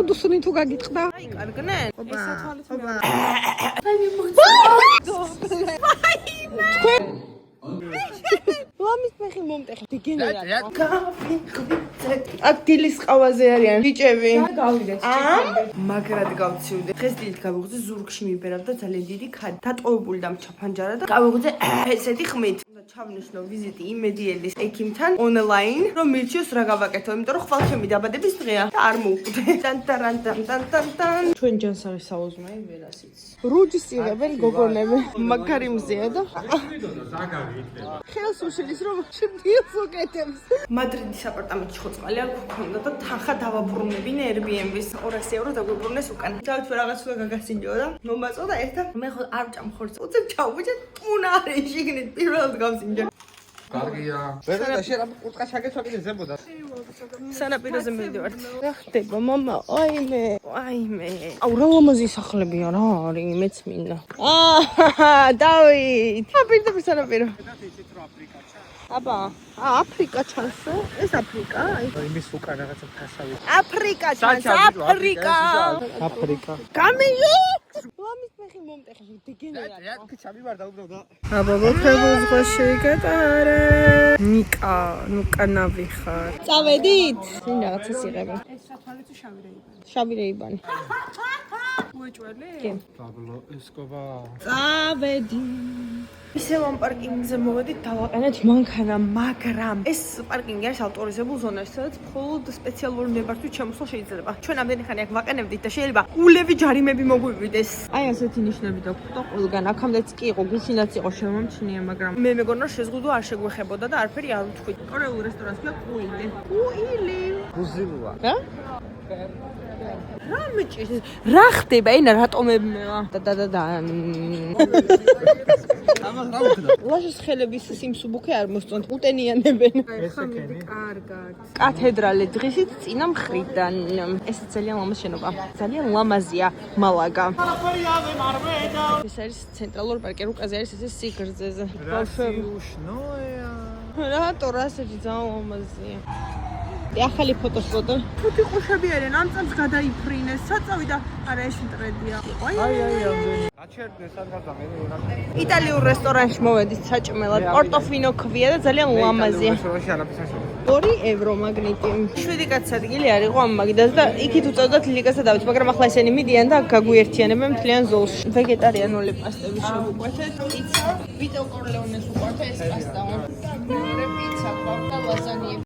ყუდუსუნი თუ გაგიტყდა? აი, კარგნენ? ესა თვალით მე. ლამის ფეხი მომტეხა. დეგენერატ. აქ დილის ყავაზე არიან ბიჭები. გავიდეთ. მაგრად გავცივდე. დღეს დილით გავიღწე ზურგში მიბერავდა ძალიან დიდი ქადი. დატოვებული და ჩაფანჯარა და გავიღწე ესეთი ხმით. უნდა ჩავნიშნო ვიზიტი იმედიელის ექიმთან ონლაინ, რომ მირჩიოს რა გავაკეთო, იმიტომ რომ ხვალ ჩემი დაბადების დღეა და არ მოვკვდე. ტან. ჩვენ ჯანსაღი საუზმეი ვერასიც. რუჯს იღებენ გოგონები. მაგარი მზეა და ხელს უშლის რომ შევდიოს უკეთებს. მადრიდის აპარტამენტში ხო წყალი არ გქონდა და თანხა დავაბრუნებინე Airbnb-ს 200 евро დაგვიბრუნეს უკან. დავით რაღაც უნდა გაგასინჯო და მომაწოდა ერთ და მე ხო არ ვჭამ ხორცს. უცებ ჩავუჭე ტუნა არის შიგნით პირველად გავსინჯე. კარგია. ვერა შენ რა კურტკა ჩაგეცვა კიდე ზემოდან. სანაპიროზე მივიდივართ. რა ხდება მამა? აიმე. აუ რა ლამაზი სახლებია რა არის მეც მინდა. დავით. აპირდაპირ სანაპირო. აბა, აფრიკა ჩანს? ეს აფრიკა? იმის უკან რაღაცა ფასავი. აფრიკა ჩანს, აფრიკა. გამიჟე! ლამის ფეხი მომტეხა დეგენერატ. რა ჩამივარდა უბრალოდ. აბა მოხებულ ზღვაში გეტარე. ნიკა, ნუკა ნავიხარ. წავედით? წინ რაღაცას იღებენ. ეს საფალი თუ შავი რეიბანი. შავი რეიბანი. უეჭველი? კი. პაბლო ესკობა. წავედი. ისევ ამ პარკინგზე მოვედით დავაყენეთ მანქანა, მაგრამ ეს პარკინგი არის ავტორიზებულ ზონაში, სადაც მხოლოდ სპეციალური ნებართვით შემოსვლა შეიძლება. ჩვენ ამდენი ხანი აქ ვაყენებდით და შეიძლება ულევი ჯარიმები მოგვივიდეს. აი ასეთი ნიშნები დაგვხვდა ყველგან. აქამდეც კი იყო, გუშინაც იყო შემომჩნია, მაგრამ მე მეგონა შეზღუდვა არ შეგვეხებოდა და არაფერი არ ვთქვით. კორეულ რესტორანს ქვია კუილი. კუილი. გუზილუა. რა? რა მეჭის? რა ხდება? ენა რატომებმა? და. ამას რა უქნა? ლაშის ხელების სიმსუბუქე არ მოსწონთ, უტენიანებენ. ხამიდი კარგად. კათედრალე დღისით წინა მხრიდან. ეს ძალიან ლამაზ შენობა. ძალიან ლამაზია მალაგა. ეს არის ცენტრალურ პარკი, რუკაზე არის ესე სიგრძეზე. უშნოია. რატო ასეთი ძალიან ლამაზია. ახალი ფოტოსპოტი. თუთი ყუშები არიან, ამ წამს გადაიფრინეს, საწავი და არა ეს ტრენდია. აი ამდენი. აჩერდე სადღაც და მე უნდა. იტალიურ რესტორანში მოვედით საჭმელად. პორტოფინო ქვია და ძალიან ლამაზია. რესტორანში არაფერს 2 евро მაგნიტი. 7 კაცსადგილი არ იყო ამ მაგიდას და იქით უწევდათ ლილიკას და დავით, მაგრამ ახლა ესენი მიდიან და გაგვიერთიანებენ მთლიან ზოლში. ვეგეტარიანული პასტები შევუყვეთეთ, პიცა, ვიტო კორლეონეს უყვართ ეს პასტა. მე პიცა, ყავდა ლაზანიები.